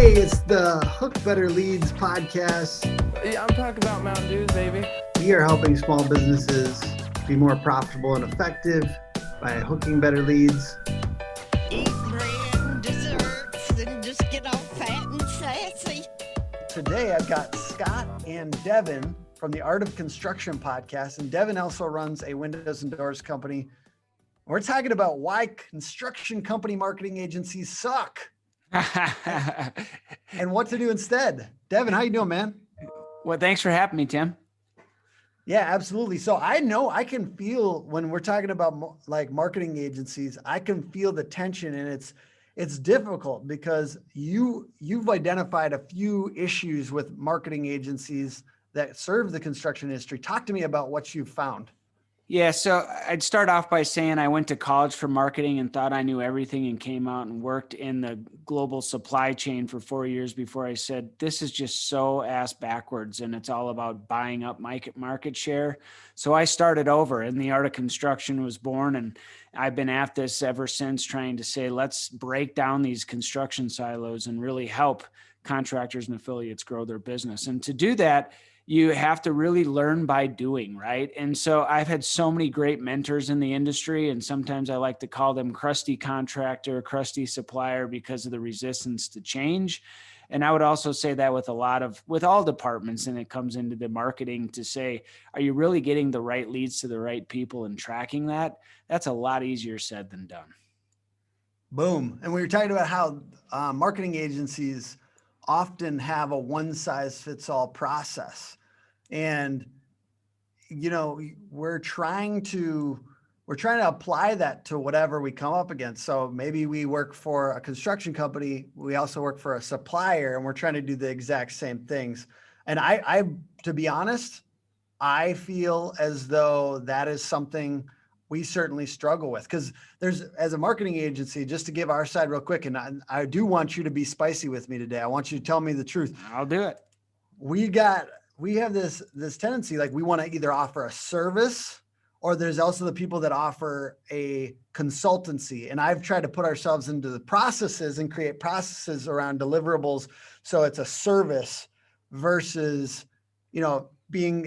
Hey, it's the Hook Better Leads podcast. Yeah, I'm talking about Mountain Dew, baby. We are helping small businesses be more profitable and effective by hooking better leads. Eat bread and desserts and just get all fat and sassy. Today, I've got Scott and Devon from the Art of Construction podcast. And Devon also runs a windows and doors company. We're talking about why construction company marketing agencies suck and what to do instead. Devon, how you doing, man? Well, thanks for having me, Tim. Yeah, absolutely. So I know I can feel when we're talking about like marketing agencies, I can feel the tension, and it's difficult because you've identified a few issues with marketing agencies that serve the construction industry. Talk to me about what you've found. Yeah, so I'd start off by saying I went to college for marketing and thought I knew everything and came out and worked in the global supply chain for 4 years before I said, this is just so ass backwards and it's all about buying up market share. So I started over and the Art of Construction was born, and I've been at this ever since, trying to say, let's break down these construction silos and really help contractors and affiliates grow their business. And to do that, you have to really learn by doing, right? And so I've had so many great mentors in the industry, and sometimes I like to call them crusty contractor, crusty supplier, because of the resistance to change. And I would also say that with all departments, and it comes into the marketing to say, are you really getting the right leads to the right people and tracking that? That's a lot easier said than done. Boom. And we were talking about how marketing agencies often have a one-size-fits-all process. And, you know, we're trying to apply that to whatever we come up against. So maybe we work for a construction company. We also work for a supplier, and we're trying to do the exact same things. And I to be honest, I feel as though that is something we certainly struggle with, because as a marketing agency, just to give our side real quick, and I do want you to be spicy with me today. I want you to tell me the truth. I'll do it. We have this tendency, like we want to either offer a service, or there's also the people that offer a consultancy. And I've tried to put ourselves into the processes and create processes around deliverables. So it's a service versus,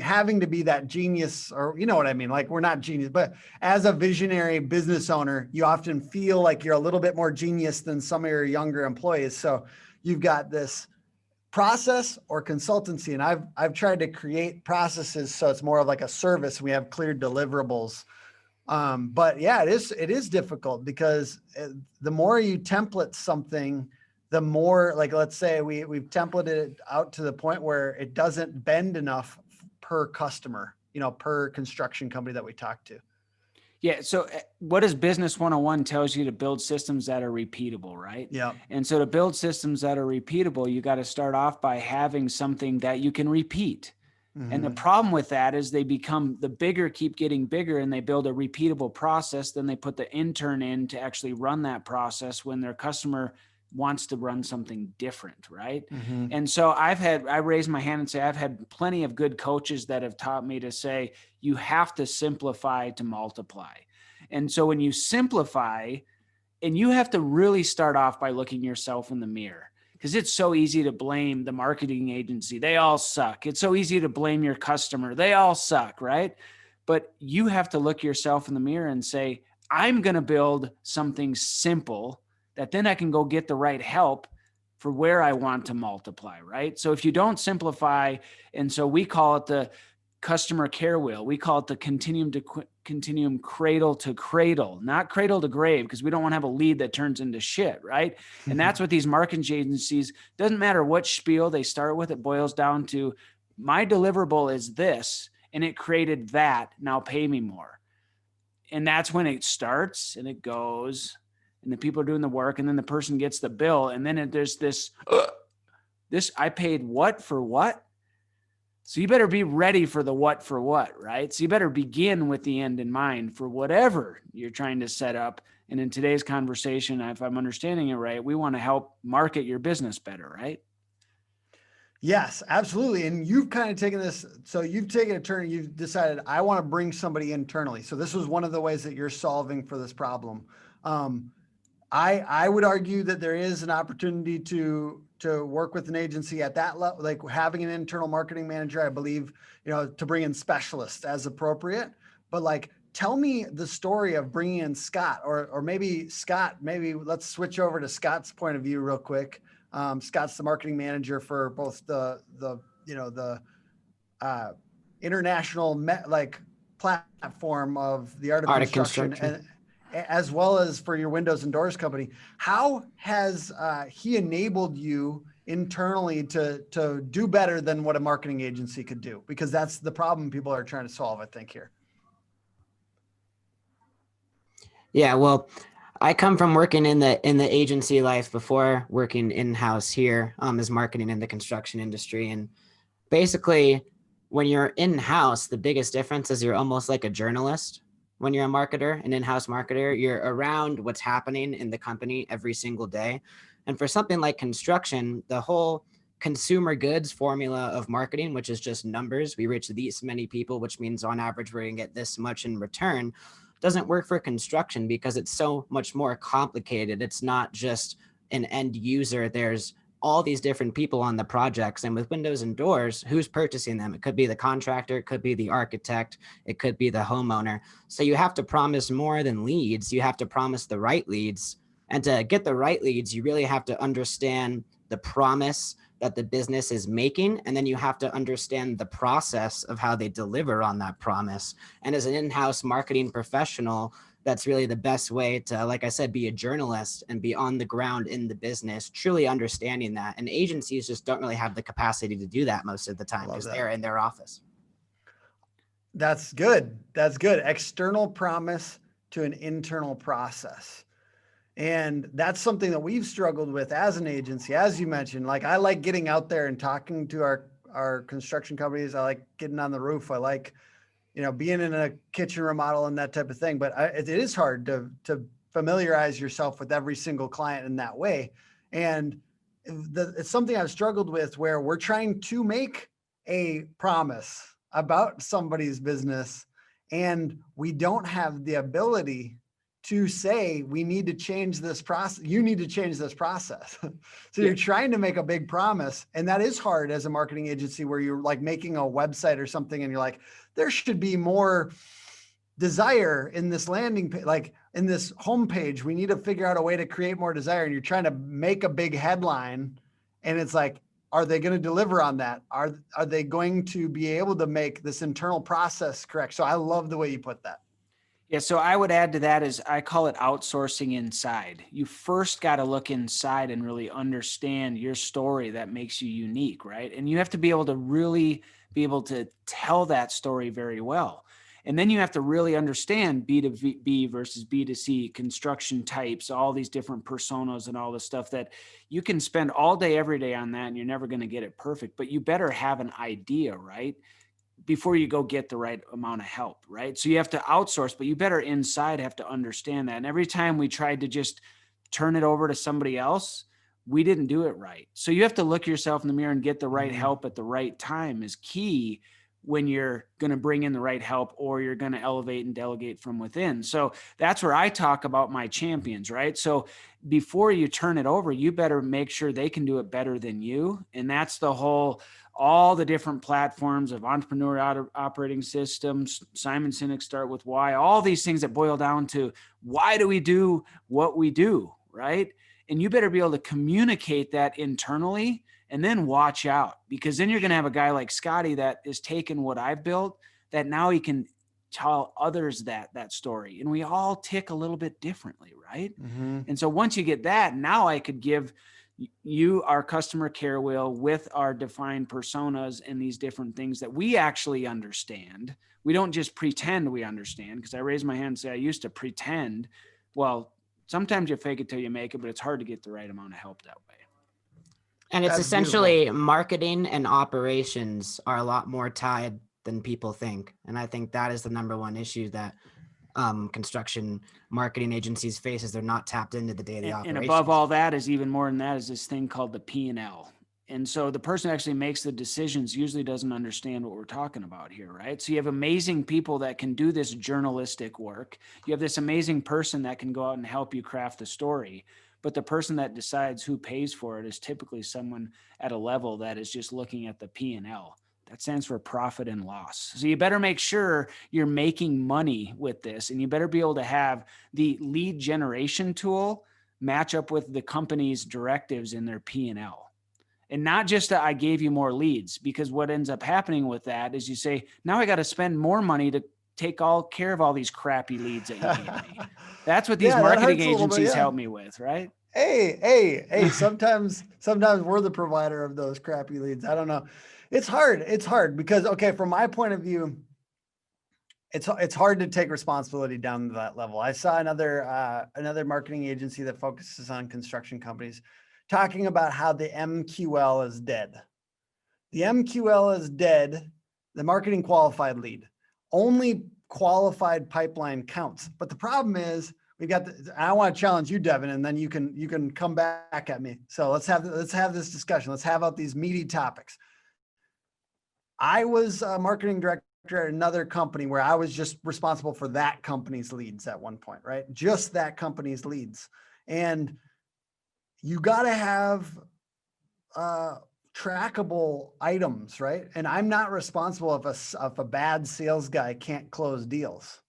having to be that genius, or you know what I mean? Like, we're not genius, but as a visionary business owner, you often feel like you're a little bit more genius than some of your younger employees. So you've got this process or consultancy, and I've tried to create processes so it's more of like a service. We have clear deliverables. But yeah, it is difficult, because the more you template something, the more, like, let's say we've templated it out to the point where it doesn't bend enough per customer, per construction company that we talk to. Yeah. So what does Business 101 tells you? To build systems that are repeatable, right? Yeah. And so to build systems that are repeatable, you got to start off by having something that you can repeat. Mm-hmm. And the problem with that is they become, the bigger keep getting bigger, and they build a repeatable process. Then they put the intern in to actually run that process when their customer wants to run something different, right? Mm-hmm. And so I raise my hand and say, I've had plenty of good coaches that have taught me to say, you have to simplify to multiply. And so when you simplify, and you have to really start off by looking yourself in the mirror, because it's so easy to blame the marketing agency. They all suck. It's so easy to blame your customer. They all suck, right? But you have to look yourself in the mirror and say, I'm going to build something simple that then I can go get the right help for where I want to multiply, right? So if you don't simplify, and so we call it the customer care wheel, we call it the continuum cradle to cradle, not cradle to grave, because we don't want to have a lead that turns into shit, right? And that's what these marketing agencies, doesn't matter what spiel they start with, it boils down to, my deliverable is this, and it created that, now pay me more. And that's when it starts and it goes, and the people are doing the work, and then the person gets the bill. And then there's this, I paid what for what? So you better be ready for the what for what, right? So you better begin with the end in mind for whatever you're trying to set up. And in today's conversation, if I'm understanding it right, we want to help market your business better, right? Yes, absolutely. And you've kind of taken this, so you've taken a turn, you've decided, I want to bring somebody internally. So this was one of the ways that you're solving for this problem. I would argue that there is an opportunity to work with an agency at that level, like having an internal marketing manager, I believe, to bring in specialists as appropriate. But like, tell me the story of bringing in Scott, or maybe Scott, maybe let's switch over to Scott's point of view real quick. Scott's the marketing manager for both the international platform of the art of construction. And as well as for your windows and doors company. How has he enabled you internally to do better than what a marketing agency could do? Because that's the problem people are trying to solve, I think, here. Yeah, well, I come from working in the agency life before working in-house here as marketing in the construction industry. And basically, when you're in-house, the biggest difference is you're almost like a journalist. When you're a marketer, an in-house marketer, you're around what's happening in the company every single day. And for something like construction, the whole consumer goods formula of marketing, which is just numbers, we reach these many people, which means on average, we're gonna get this much in return, doesn't work for construction because it's so much more complicated. It's not just an end user. There's all these different people on the projects. And with windows and doors, who's purchasing them? It could be the contractor, it could be the architect, it could be the homeowner. So you have to promise more than leads. You have to promise the right leads. And to get the right leads, you really have to understand the promise that the business is making. And then you have to understand the process of how they deliver on that promise. And as an in-house marketing professional, that's really the best way to, like I said, be a journalist and be on the ground in the business, truly understanding that. And agencies just don't really have the capacity to do that most of the time because they're in their office. That's good. That's good. External promise to an internal process. And that's something that we've struggled with as an agency, as you mentioned. Like, I like getting out there and talking to our construction companies. I like getting on the roof. I like, being in a kitchen remodel and that type of thing. But it is hard to familiarize yourself with every single client in that way. And it's something I've struggled with, where we're trying to make a promise about somebody's business and we don't have the ability to say, we need to change this process. You need to change this process. So you're trying to make a big promise. And that is hard as a marketing agency, where you're like making a website or something and you're like, there should be more desire in this landing page, like in this homepage. We need to figure out a way to create more desire. And you're trying to make a big headline. And it's like, are they going to deliver on that? Are they going to be able to make this internal process correct? So I love the way you put that. Yeah, so I would add to that is, I call it outsourcing inside. You first got to look inside and really understand your story that makes you unique, right? And you have to be able to really be able to tell that story very well. And then you have to really understand B2B versus B2C, construction types, all these different personas and all the stuff that you can spend all day, every day on that, and you're never going to get it perfect, but you better have an idea, right? Before you go get the right amount of help, right? So you have to outsource, but you better inside have to understand that. And every time we tried to just turn it over to somebody else, we didn't do it right. So you have to look yourself in the mirror and get the right help at the right time is key when you're going to bring in the right help, or you're going to elevate and delegate from within. So that's where I talk about my champions, right? So before you turn it over, you better make sure they can do it better than you. And that's the whole, all the different platforms of entrepreneur operating systems, Simon Sinek Start With Why, all these things that boil down to, why do we do what we do, right? And you better be able to communicate that internally, and then watch out, because then you're going to have a guy like Scotty that is taking what I've built, that now he can tell others that story. And we all tick a little bit differently, right? Mm-hmm. And so once you get that, now I could give you our customer care wheel with our defined personas and these different things that we actually understand. We don't just pretend we understand, because I raise my hand and say, I used to pretend. Well, sometimes you fake it till you make it, but it's hard to get the right amount of help that way. And it's essentially marketing and operations are a lot more tied than people think. And I think that is the number one issue that construction marketing agencies face, is they're not tapped into the daily operations. And above all that is, even more than that, is this thing called the P&L. And so the person who actually makes the decisions usually doesn't understand what we're talking about here, right? So you have amazing people that can do this journalistic work. You have this amazing person that can go out and help you craft the story. But the person that decides who pays for it is typically someone at a level that is just looking at the P&L. That stands for profit and loss. So you better make sure you're making money with this, and you better be able to have the lead generation tool match up with the company's directives in their P&L. And not just that I gave you more leads, because what ends up happening with that is you say, now I got to spend more money to take all care of all these crappy leads that you gave me. That's what these marketing agencies help me with, right? Hey, sometimes we're the provider of those crappy leads. I don't know. It's hard because, okay, from my point of view, it's hard to take responsibility down to that level. I saw another marketing agency that focuses on construction companies talking about how the MQL is dead. The MQL is dead, the marketing qualified lead. Only qualified pipeline counts. But the problem is I want to challenge you, Devon, and then you can come back at me. So let's have this discussion. Let's have out these meaty topics. I was a marketing director at another company where I was just responsible for that company's leads at one point, right? Just that company's leads. And you got to have trackable items, right? And I'm not responsible if a bad sales guy can't close deals.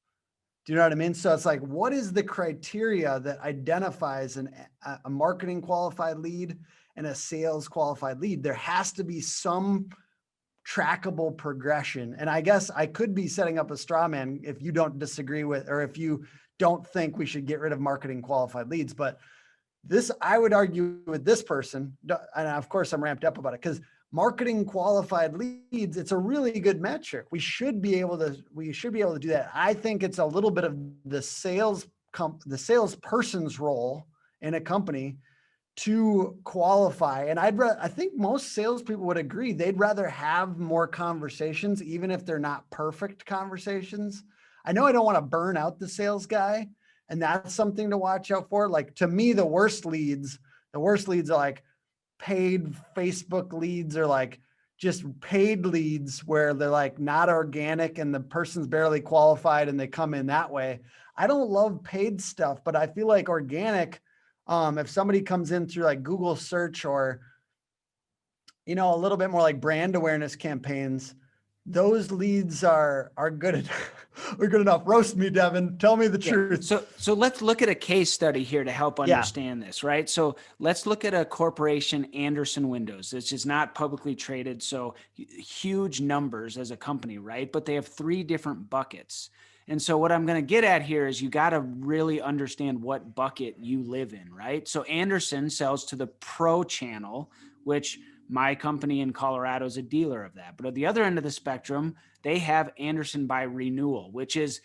Do you know what I mean? So it's like, what is the criteria that identifies a marketing qualified lead and a sales qualified lead? There has to be some trackable progression. And I guess I could be setting up a straw man if you don't disagree with, or if you don't think we should get rid of marketing qualified leads. But this, I would argue with this person, and of course I'm ramped up about it, because marketing qualified leads, it's a really good metric. We should be able to do that. I think it's a little bit of the salesperson's role in a company to qualify. And I think most salespeople would agree they'd rather have more conversations, even if they're not perfect conversations. I know I don't want to burn out the sales guy, and that's something to watch out for. Like, to me, the worst leads are like paid Facebook leads, or like just paid leads where they're like not organic and the person's barely qualified and they come in that way. I don't love paid stuff, but I feel like organic, if somebody comes in through like Google search or, a little bit more like brand awareness campaigns, those leads are good. We're good enough. Roast me, Devon. Tell me the truth. So let's look at a case study here to help understand this, right? So let's look at a corporation, Andersen Windows. This is not publicly traded, so huge numbers as a company, right? But they have 3 different buckets. And so what I'm going to get at here is you got to really understand what bucket you live in, right? So Andersen sells to the pro channel, which my company in Colorado is a dealer of that. But at the other end of the spectrum, they have Andersen by renewal, which is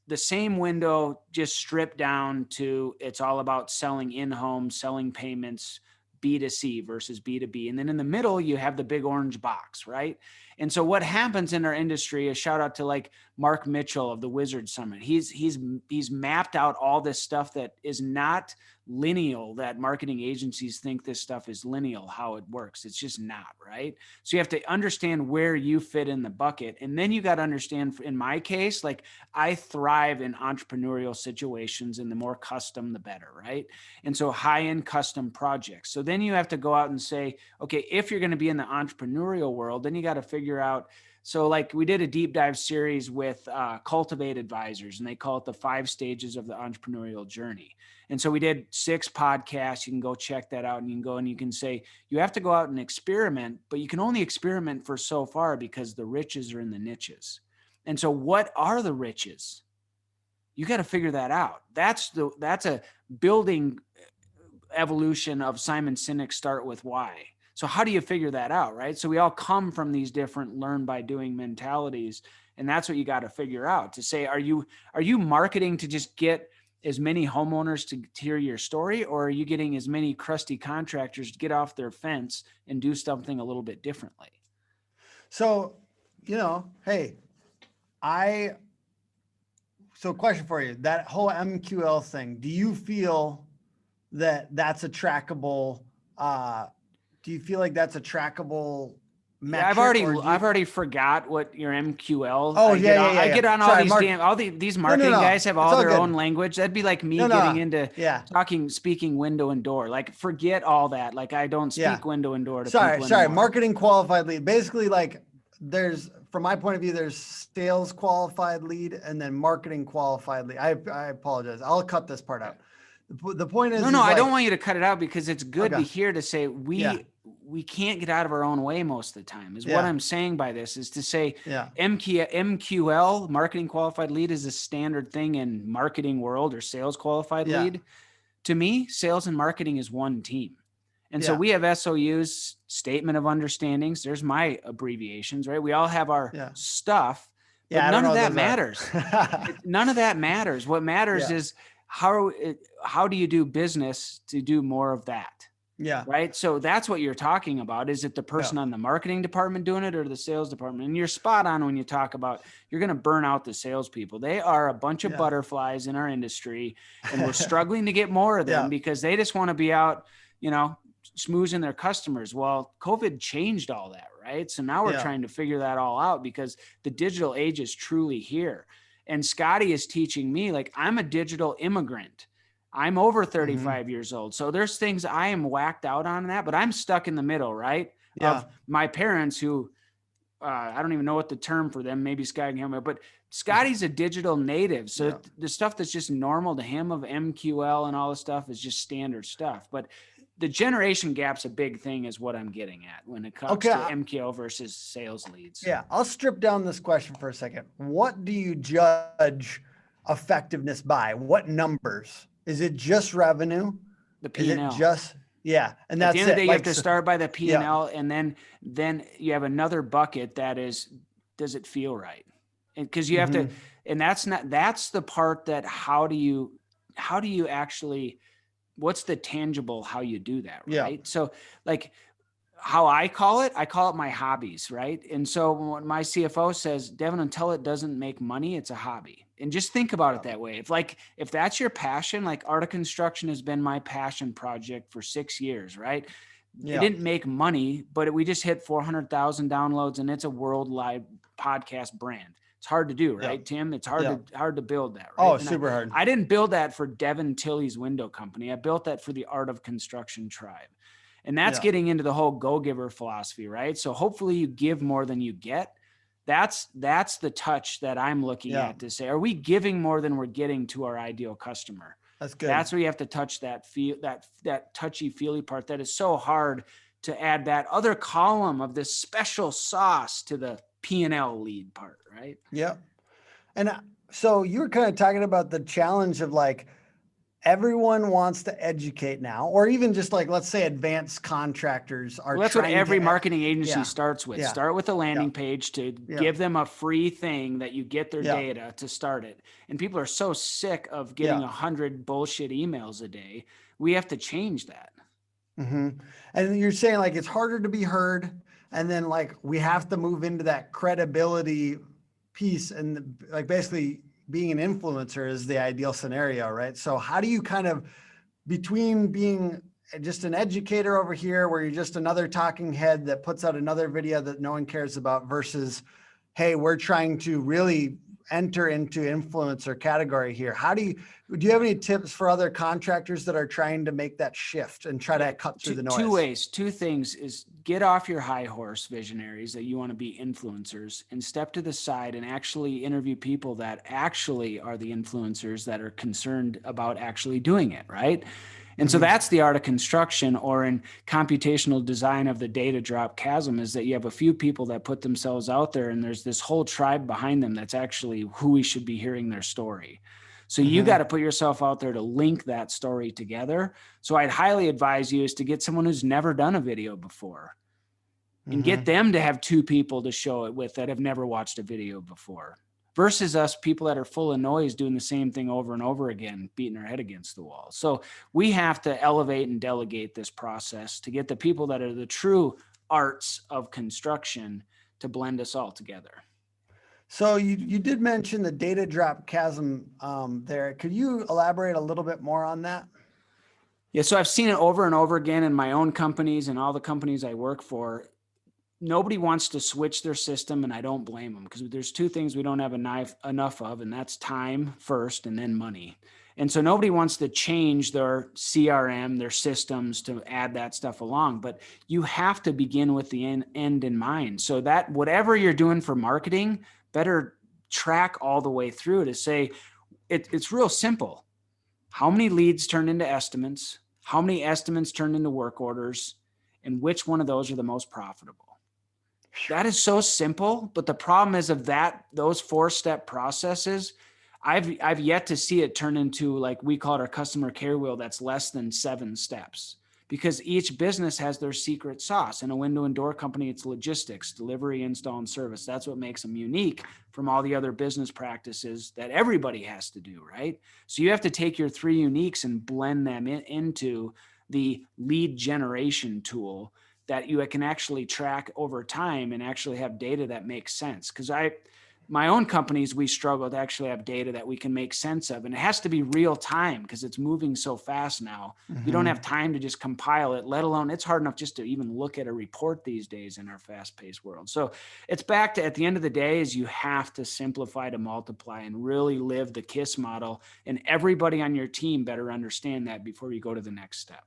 the same window, just stripped down to, it's all about selling in-home, selling payments, B2C versus B2B. And then in the middle, you have the big orange box, right? And so what happens in our industry, a shout out to like Mark Mitchell of the Wizard Summit. He's mapped out all this stuff that is not lineal, that marketing agencies think this stuff is lineal, how it works. It's just not, right? So you have to understand where you fit in the bucket. And then you got to understand, in my case, like I thrive in entrepreneurial situations, and the more custom, the better, right? And so high-end custom projects. So then you have to go out and say, okay, if you're going to be in the entrepreneurial world, then you got to figure out. So like we did a deep dive series with Cultivate Advisors, and they call it the 5 stages of the entrepreneurial journey. And so we did 6 podcasts. You can go check that out, and you can go and you can say, you have to go out and experiment, but you can only experiment for so far because the riches are in the niches. And so what are the riches? You got to figure that out. That's a building evolution of Simon Sinek's Start With Why. So how do you figure that out, right? So we all come from these different learn by doing mentalities, and that's what you got to figure out, to say, are you marketing to just get as many homeowners to hear your story, or are you getting as many crusty contractors to get off their fence and do something a little bit differently? So, hey, so question for you, that whole MQL thing, do you feel that that's a trackable do you feel like that's a trackable Yeah, metric? I've already forgot what your MQL. Oh, I get on Sorry, these marketing guys have all their good. own language. That'd be like me getting into Yeah. speaking window and door. Like forget all that. Like I don't speak window and door to people Sorry, anymore. marketing qualified lead. Basically, like there's, from my point of view, there's sales qualified lead and then marketing qualified lead. I apologize. I'll cut this part out. The point is, no, I don't want you to cut it out because it's good to hear to say we can't get out of our own way most of the time is what I'm saying by this is to say MQL, marketing qualified lead, is a standard thing in marketing world, or sales qualified lead. To me, sales and marketing is one team. And so we have SOUs, statement of understandings. There's my abbreviations, right? We all have our stuff, but none of that matters. None of that matters. What matters is how do you do business to do more of that? Yeah. Right. So that's what you're talking about. Is it the person on the marketing department doing it or the sales department? And you're spot on when you talk about you're going to burn out the salespeople. They are a bunch of butterflies in our industry, and we're struggling to get more of them because they just want to be out, schmoozing their customers. Well, COVID changed all that, right? So now we're trying to figure that all out because the digital age is truly here. And Scotty is teaching me, like, I'm a digital immigrant. I'm over 35 years old. So there's things I am whacked out on that, but I'm stuck in the middle, right? Of my parents who, I don't even know what the term for them, maybe Scotty can help me, but Scotty's a digital native. So the stuff that's just normal to him of MQL and all this stuff is just standard stuff. But the generation gap's a big thing is what I'm getting at when it comes to MQL versus sales leads. Yeah. I'll strip down this question for a second. What do you judge effectiveness by? What numbers? Is it just revenue? The P&L. Is it just, and that's it. At the end of the day, you have to start by the P&L, and then you have another bucket that is, does it feel right? Because you have to, and that's the part that how do you actually, what's the tangible, how you do that, right? So like how I call it my hobbies, right? And so when my CFO says, Devon, until it doesn't make money, it's a hobby. And just think about it that way. If that's your passion, like art of construction has been my passion project for 6 years, right? It didn't make money, but we just hit 400,000 downloads, and it's a worldwide podcast brand. It's hard to do, right, Tim? It's hard to build that, right? Super hard. I didn't build that for Devon Tilley's window company. I built that for the Art of Construction tribe. And that's getting into the whole go-giver philosophy, right? So hopefully you give more than you get. That's the touch that I'm looking at to say, are we giving more than we're getting to our ideal customer? That's good. That's where you have to touch that that touchy-feely part that is so hard to add that other column of this special sauce to the P&L lead part, right? Yeah. And so you were kind of talking about the challenge of like, everyone wants to educate now, or even just like, let's say advanced contractors are. Well, that's what every marketing agency starts with. Start with a landing page to give them a free thing that you get their data to start it. And people are so sick of getting 100 bullshit emails a day. We have to change that. And you're saying like, it's harder to be heard. And then like, we have to move into that credibility piece, and like basically being an influencer is the ideal scenario, right? So how do you kind of, between being just an educator over here where you're just another talking head that puts out another video that no one cares about, versus, hey, we're trying to really enter into influencer category here. Do you have any tips for other contractors that are trying to make that shift and try to cut through the noise? 2 ways, 2 things is get off your high horse visionaries that you want to be influencers, and step to the side and actually interview people that actually are the influencers that are concerned about actually doing it, right? And so that's the art of construction, or in computational design of the data drop chasm, is that you have a few people that put themselves out there, and there's this whole tribe behind them that's actually who we should be hearing their story. So you got to put yourself out there to link that story together. So I'd highly advise you is to get someone who's never done a video before, and get them to have 2 people to show it with that have never watched a video before, versus us people that are full of noise doing the same thing over and over again, beating our head against the wall. So we have to elevate and delegate this process to get the people that are the true arts of construction to blend us all together. So you did mention the data drop chasm there. Could you elaborate a little bit more on that? Yeah. So I've seen it over and over again in my own companies and all the companies I work for. Nobody wants to switch their system, and I don't blame them, because there's two things we don't have enough of, and that's time first and then money. And so nobody wants to change their CRM, their systems, to add that stuff along, but you have to begin with the end in mind. So that whatever you're doing for marketing, better track all the way through to say, it's real simple. How many leads turned into estimates? How many estimates turned into work orders? And which one of those are the most profitable? That is so simple, but the problem is of those 4-step processes, I've yet to see it turn into, like we call it, our customer care wheel that's less than 7 steps, because each business has their secret sauce. In a window and door company, it's logistics, delivery, install, and service. That's what makes them unique from all the other business practices that everybody has to do, right? So you have to take your 3 uniques and blend them into the lead generation tool that you can actually track over time and actually have data that makes sense. Because my own companies, we struggle to actually have data that we can make sense of. And it has to be real time because it's moving so fast now. Mm-hmm. You don't have time to just compile it, let alone it's hard enough just to even look at a report these days in our fast-paced world. So it's back to, at the end of the day, is you have to simplify to multiply and really live the KISS model. And everybody on your team better understand that before you go to the next step.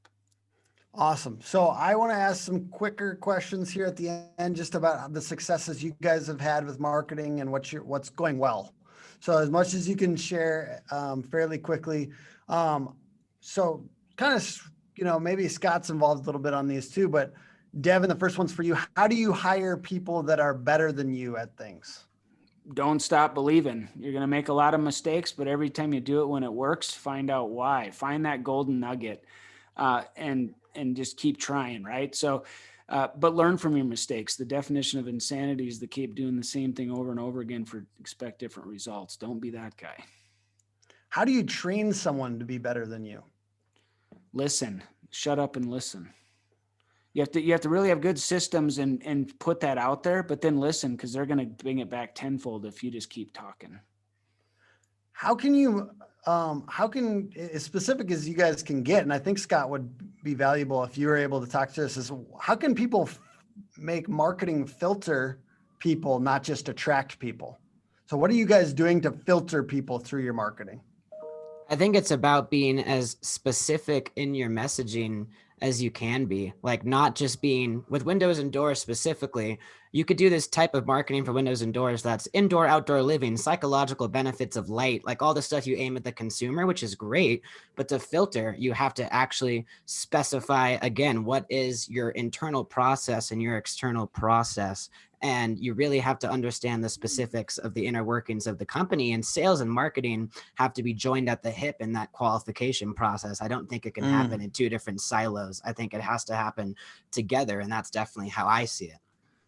Awesome. So I want to ask some quicker questions here at the end, just about the successes you guys have had with marketing and what's going well. So as much as you can share fairly quickly. So kind of, maybe Scott's involved a little bit on these too, but Devon, the first one's for you. How do you hire people that are better than you at things? Don't stop believing. You're going to make a lot of mistakes, but every time you do it, when it works, find out why. Find that golden nugget. And just keep trying, right? So, but learn from your mistakes. The definition of insanity is to keep doing the same thing over and over again expect different results. Don't be that guy. How do you train someone to be better than you? Listen, shut up and listen. You have to really have good systems and put that out there, but then listen, because they're going to bring it back tenfold if you just keep talking. How can, as specific as you guys can get, and I think Scott would be valuable if you were able to talk to us, is how can people make marketing filter people, not just attract people? So what are you guys doing to filter people through your marketing? I think it's about being as specific in your messaging as you can be, like not just being with windows and doors specifically. You could do this type of marketing for windows and doors that's indoor, outdoor living, psychological benefits of light, like all the stuff you aim at the consumer, which is great. But to filter, you have to actually specify, again, what is your internal process and your external process. And you really have to understand the specifics of the inner workings of the company, and sales and marketing have to be joined at the hip in that qualification process. I don't think it can happen in 2 different silos. I think it has to happen together. And that's definitely how I see it.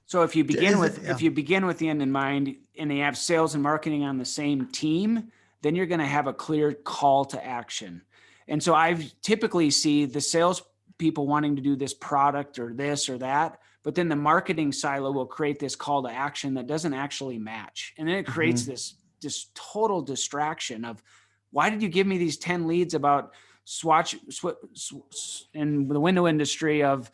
So if you begin with the end in mind and they have sales and marketing on the same team, then you're going to have a clear call to action. And so I typically see the sales people wanting to do this product or this or that, but then the marketing silo will create this call to action that doesn't actually match. And then it creates this total distraction of, why did you give me these 10 leads about in the window industry of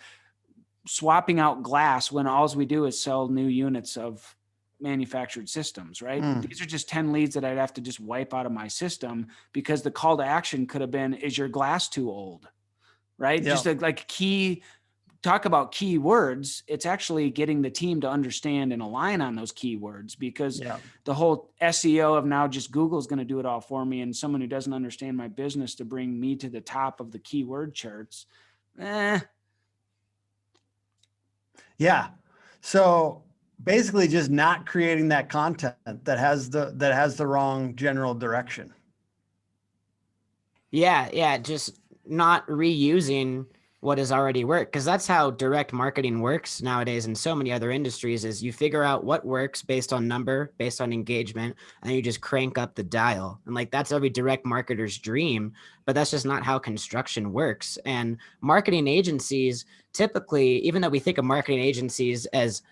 swapping out glass when all we do is sell new units of manufactured systems, right? These are just 10 leads that I'd have to just wipe out of my system, because the call to action could have been, is your glass too old? Right? Yeah. Just talk about keywords. It's actually getting the team to understand and align on those keywords, because the whole SEO of now just Google is going to do it all for me. And someone who doesn't understand my business to bring me to the top of the keyword charts. Yeah. So basically just not creating that content that has the wrong general direction. Yeah. Just not reusing what has already worked, because that's how direct marketing works nowadays in so many other industries. Is you figure out what works based on number, based on engagement, and you just crank up the dial. And like, that's every direct marketer's dream, but that's just not how construction works. And marketing agencies typically, even though we think of marketing agencies as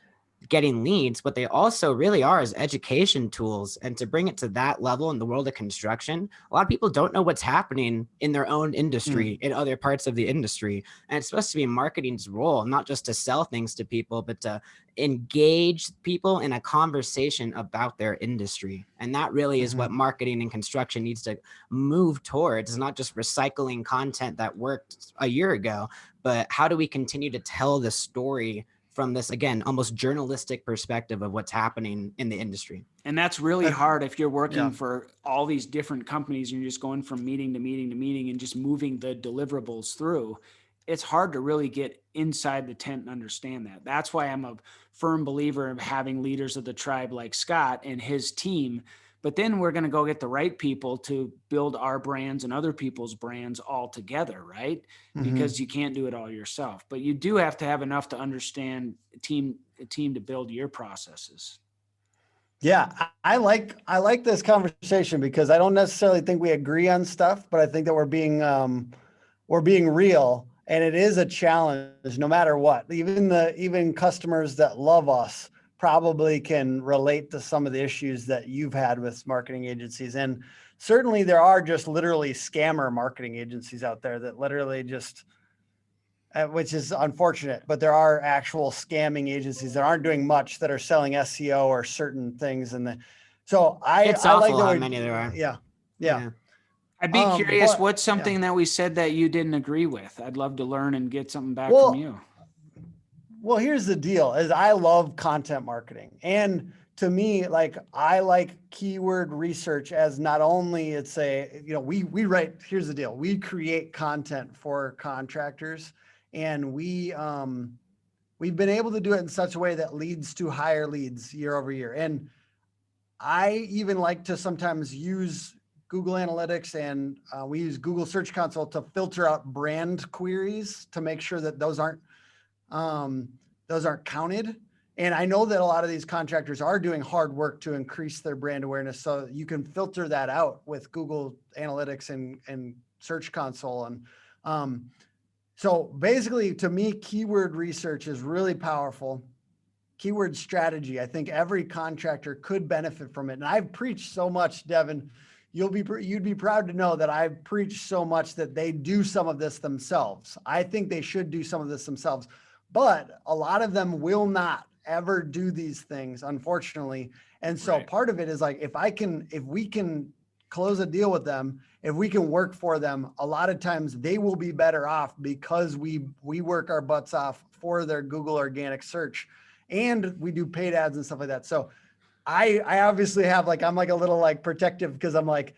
getting leads. What they also really are is education tools. And to bring it to that level in the world of construction, a lot of people don't know what's happening in their own industry, in other parts of the industry. And it's supposed to be marketing's role, not just to sell things to people, but to engage people in a conversation about their industry. And that really is what marketing and construction needs to move towards. It's not just recycling content that worked a year ago, but how do we continue to tell the story from this, again, almost journalistic perspective of what's happening in the industry. And that's really hard if you're working for all these different companies and you're just going from meeting to meeting to meeting and just moving the deliverables through. It's hard to really get inside the tent and understand that. That's why I'm a firm believer of having leaders of the tribe like Scott and his team. But then we're going to go get the right people to build our brands and other people's brands all together, right? Because you can't do it all yourself. But you do have to have enough to understand a team to build your processes. Yeah, I like this conversation because I don't necessarily think we agree on stuff, but I think that we're being real, and it is a challenge no matter what. Even customers that love us probably can relate to some of the issues that you've had with marketing agencies. And certainly there are just literally scammer marketing agencies out there that literally just, which is unfortunate, but there are actual scamming agencies that aren't doing much that are selling SEO or certain things. And so it's I awful like how many there are. Yeah. I'd be curious, what's something that we said that you didn't agree with? I'd love to learn and get something back from you. Well, here's the deal is I love content marketing. And to me, like, I like keyword research as not only it's we write, here's the deal. We create content for contractors, and we've been able to do it in such a way that leads to higher leads year over year. And I even like to sometimes use Google Analytics, and we use Google Search Console to filter out brand queries to make sure that those aren't counted. And I know that a lot of these contractors are doing hard work to increase their brand awareness. So you can filter that out with Google Analytics and Search Console. And so basically, to me, keyword research is really powerful. Keyword strategy, I think every contractor could benefit from it. And I've preached so much, Devon, you'd be proud to know that I've preached so much that they do some of this themselves. I think they should do some of this themselves. But a lot of them will not ever do these things, unfortunately. And so part of it is like, if we can close a deal with them, if we can work for them, a lot of times they will be better off because we work our butts off for their Google organic search, and we do paid ads and stuff like that. So I obviously have I'm a little protective because I'm like,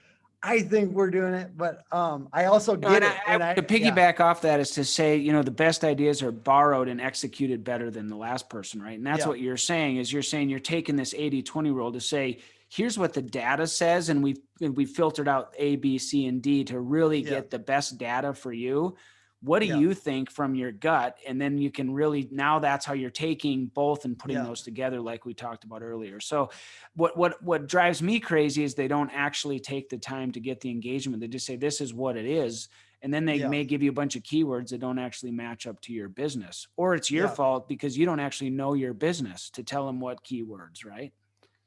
I think we're doing it, but I also get it. To piggyback off that is to say, the best ideas are borrowed and executed better than the last person, right? And that's what you're saying is you're taking this 80-20 rule to say, here's what the data says, and we've filtered out A, B, C, and D to really get the best data for you. What do you think from your gut? And then you can really, now that's how you're taking both and putting those together like we talked about earlier. So what drives me crazy is they don't actually take the time to get the engagement. They just say, this is what it is. And then they may give you a bunch of keywords that don't actually match up to your business, or it's your fault because you don't actually know your business to tell them what keywords, right?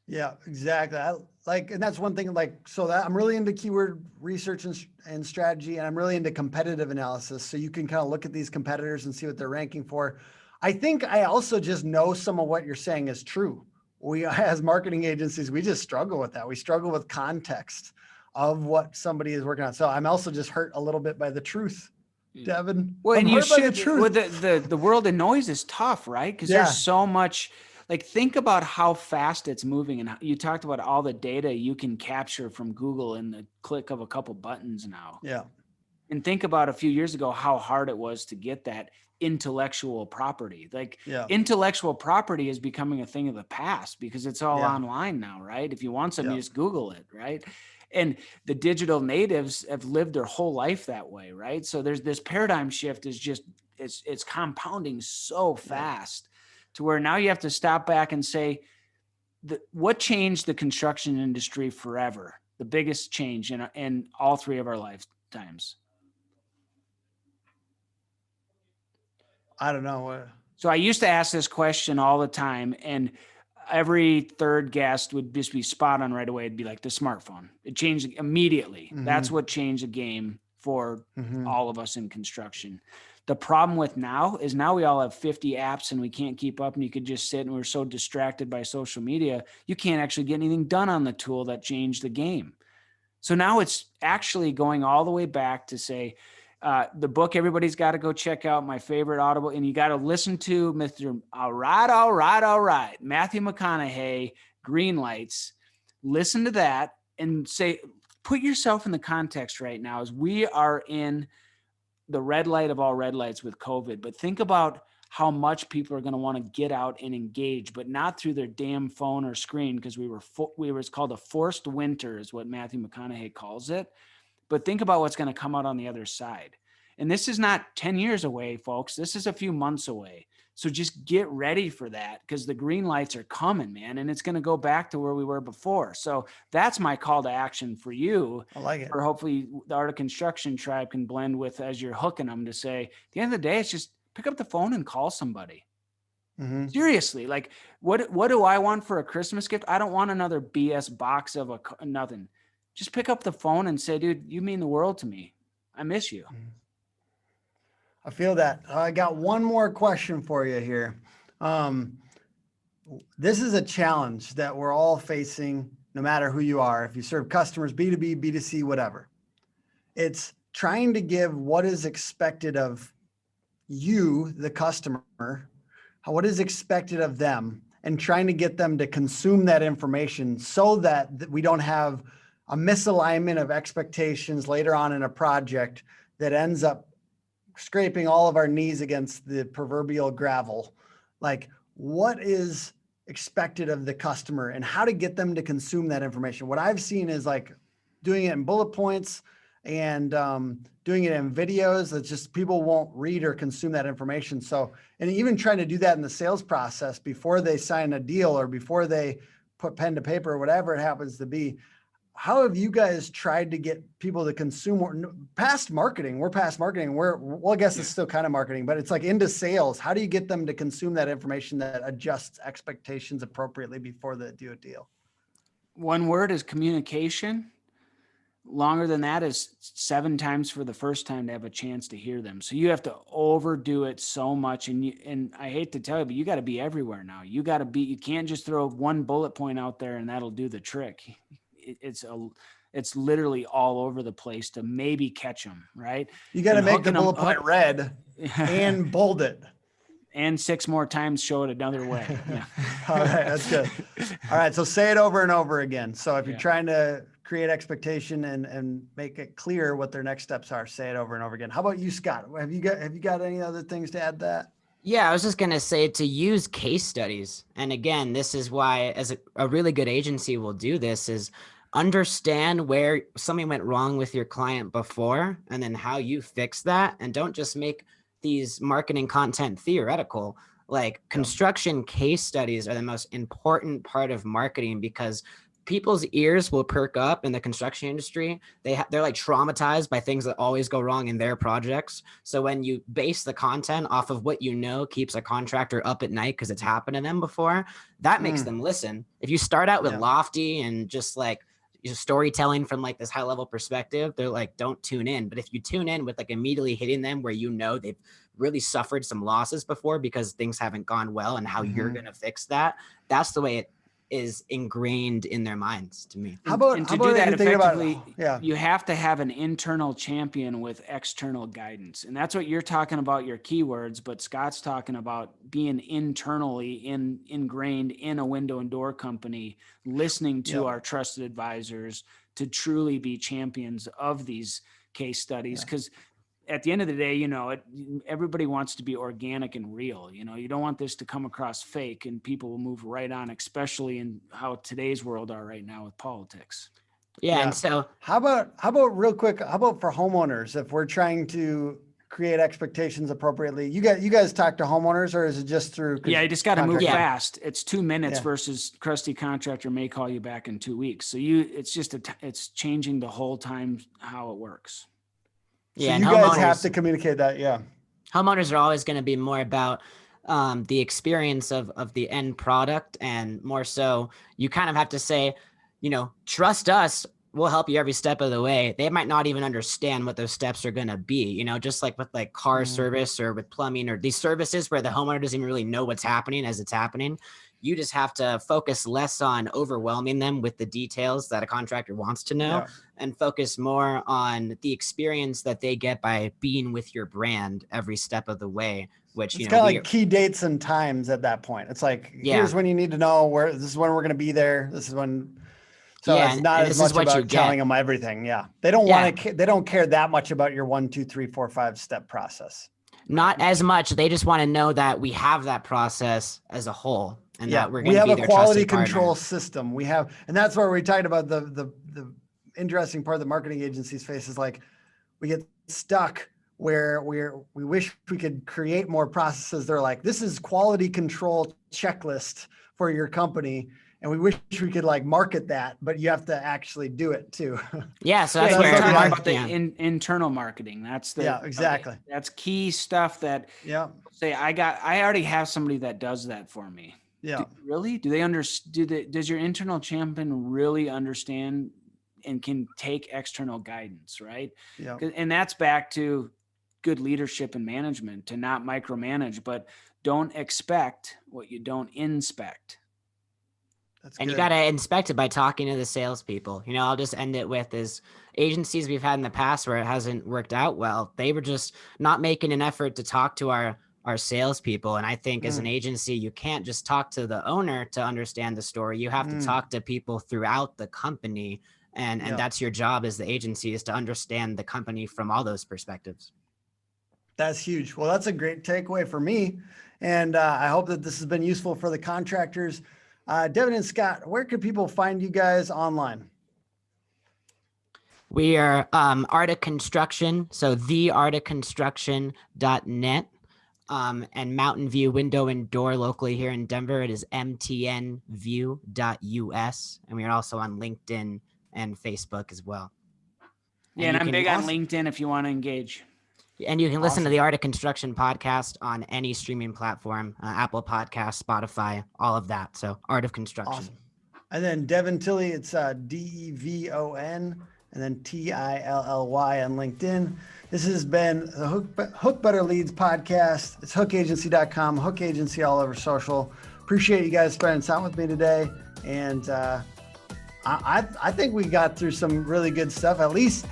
Yeah, exactly. And that's one thing, so that I'm really into keyword research and strategy, and I'm really into competitive analysis. So you can kind of look at these competitors and see what they're ranking for. I think I also just know some of what you're saying is true. We, as marketing agencies, we just struggle with that. We struggle with context of what somebody is working on. So I'm also just hurt a little bit by the truth, Devon. Well, and you should, the world of noise is tough, right? Because there's so much. Think about how fast it's moving, and you talked about all the data you can capture from Google in the click of a couple buttons now. Yeah. And think about a few years ago, how hard it was to get that intellectual property. Intellectual property is becoming a thing of the past because it's all online now, right? If you want something, you just Google it, right? And the digital natives have lived their whole life that way, right? So there's this paradigm shift it's compounding so fast. To where now you have to stop back and say, what changed the construction industry forever? The biggest change in all three of our lifetimes. I don't know. So I used to ask this question all the time, and every third guest would just be spot on right away. It'd be like the smartphone. It changed immediately. That's what changed the game for all of us in construction. The problem with now is now we all have 50 apps and we can't keep up, and you could just sit, and we're so distracted by social media. You can't actually get anything done on the tool that changed the game. So now it's actually going all the way back to say, the book everybody's got to go check out, my favorite Audible, and you got to listen to Mr. All right, Matthew McConaughey, Green Lights. Listen to that and say, put yourself in the context right now as we are in the red light of all red lights with COVID. But think about how much people are going to want to get out and engage, but not through their damn phone or screen, because it's called a forced winter is what Matthew McConaughey calls it. But think about what's going to come out on the other side. And this is not 10 years away, folks. This is a few months away. So just get ready for that, because the green lights are coming, man. And it's going to go back to where we were before. So that's my call to action for you. I like it. Or hopefully the Art of Construction tribe can blend with, as you're hooking them, to say, at the end of the day, it's just pick up the phone and call somebody. Seriously. Like what do I want for a Christmas gift? I don't want another BS box of nothing. Just pick up the phone and say, dude, you mean the world to me. I miss you. I feel that. I got one more question for you here. This is a challenge that we're all facing, no matter who you are. If you serve customers, B2B, B2C, whatever. It's trying to give what is expected of you, the customer, what is expected of them, and trying to get them to consume that information so that we don't have a misalignment of expectations later on in a project that ends up scraping all of our knees against the proverbial gravel. Like, what is expected of the customer and how to get them to consume that information? What I've seen is like doing it in bullet points and doing it in videos that just people won't read or consume that information. So, and even trying to do that in the sales process before they sign a deal or before they put pen to paper or whatever it happens to be. How have you guys tried to get people to consume more past marketing? We're past marketing. Well, I guess it's still kind of marketing, but it's like into sales. How do you get them to consume that information that adjusts expectations appropriately before they do a deal? One word is communication. Longer than that is 7 times for the first time to have a chance to hear them. So you have to overdo it so much. And I hate to tell you, but you got to be everywhere now. You can't just throw one bullet point out there and that'll do the trick. It's literally all over the place to maybe catch them, right? You got to make the bullet point red and bold it. And 6 more times show it another way. Yeah. All right, that's good. All right, so say it over and over again. So if you're trying to create expectation and make it clear what their next steps are, say it over and over again. How about you, Scott? Have you got any other things to add to that? Yeah, I was just going to say to use case studies. And again, this is why as a really good agency will do this is understand where something went wrong with your client before and then how you fix that. And don't just make these marketing content theoretical. Like construction case studies are the most important part of marketing because people's ears will perk up in the construction industry. They're like traumatized by things that always go wrong in their projects. So when you base the content off of what you know keeps a contractor up at night because it's happened to them before, that makes them listen. If you start out with lofty and just like storytelling from like this high level perspective, they're like, don't tune in. But if you tune in with like immediately hitting them where you know they've really suffered some losses before because things haven't gone well and how you're going to fix that, that's the way it is ingrained in their minds to me. To do that effectively, you have to have an internal champion with external guidance. And that's what you're talking about, your keywords, but Scott's talking about being internally ingrained in a window and door company, listening to our trusted advisors to truly be champions of these case studies. Because at the end of the day, everybody wants to be organic and real. You don't want this to come across fake and people will move right on, especially in how today's world are right now with politics. Yeah. And so how about real quick, how about for homeowners, if we're trying to create expectations appropriately, you guys talk to homeowners or is it just through? Yeah. You just got to move fast. It's 2 minutes versus crusty contractor may call you back in 2 weeks. So it's changing the whole time how it works. So you guys have to communicate that. Yeah. Homeowners are always going to be more about the experience of the end product, and more so you kind of have to say, trust us, we'll help you every step of the way. They might not even understand what those steps are going to be, just like with like car service or with plumbing or these services where the homeowner doesn't even really know what's happening as it's happening. You just have to focus less on overwhelming them with the details that a contractor wants to know, and focus more on the experience that they get by being with your brand every step of the way, which, it's kind of like key dates and times at that point. It's like, here's when you need to know this is when we're going to be there. This is when. So it's not as much about telling them everything. Yeah. They don't want to, they don't care that much about your 1, 2, 3, 4, 5 step process. Not as much. They just want to know that we have that process as a whole, and that we're going to be their a quality trusted control partner. system. We have, and that's where we talked about the interesting part of the marketing agencies face is like, we get stuck where we wish we could create more processes. They're like, this is quality control checklist for your company. And we wish we could like market that, but you have to actually do it too. Yeah. So that's where where we're talking about the internal marketing. That's the, exactly. That's key stuff that say, I already have somebody that does that for me. Yeah. Really? Do they understand? Does your internal champion really understand and can take external guidance? Right. Yeah. And that's back to good leadership and management, to not micromanage, but don't expect what you don't inspect. And you got to inspect it by talking to the salespeople. I'll just end it with is agencies we've had in the past where it hasn't worked out well. They were just not making an effort to talk to our salespeople. And I think as an agency, you can't just talk to the owner to understand the story. You have to talk to people throughout the company. And that's your job as the agency, is to understand the company from all those perspectives. That's huge. Well, that's a great takeaway for me. And I hope that this has been useful for the contractors. Devon and Scott, where could people find you guys online? We are Art of Construction, so theartofconstruction.net, and Mountain View Window and Door locally here in Denver. It is mtnview.us, and we are also on LinkedIn and Facebook as well. Yeah, and I'm big on LinkedIn if you want to engage. And you can listen to the Art of Construction podcast on any streaming platform, Apple Podcasts, Spotify, all of that. So Art of Construction. Awesome. And then Devon Tilley, it's Devon and then Tilly on LinkedIn. This has been the Hook Better Leads podcast. It's hookagency.com, Hook Agency all over social. Appreciate you guys spending time with me today. And I think we got through some really good stuff. At least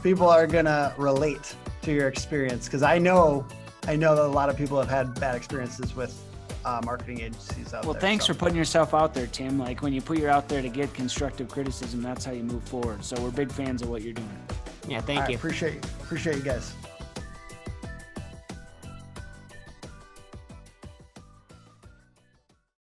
people are going to relate to your experience, because I know that a lot of people have had bad experiences with marketing agencies out there. Well, thanks for putting yourself out there, Tim. Like, when you put your out there to get constructive criticism, that's how you move forward. So we're big fans of what you're doing. Yeah, thank you. Appreciate you guys.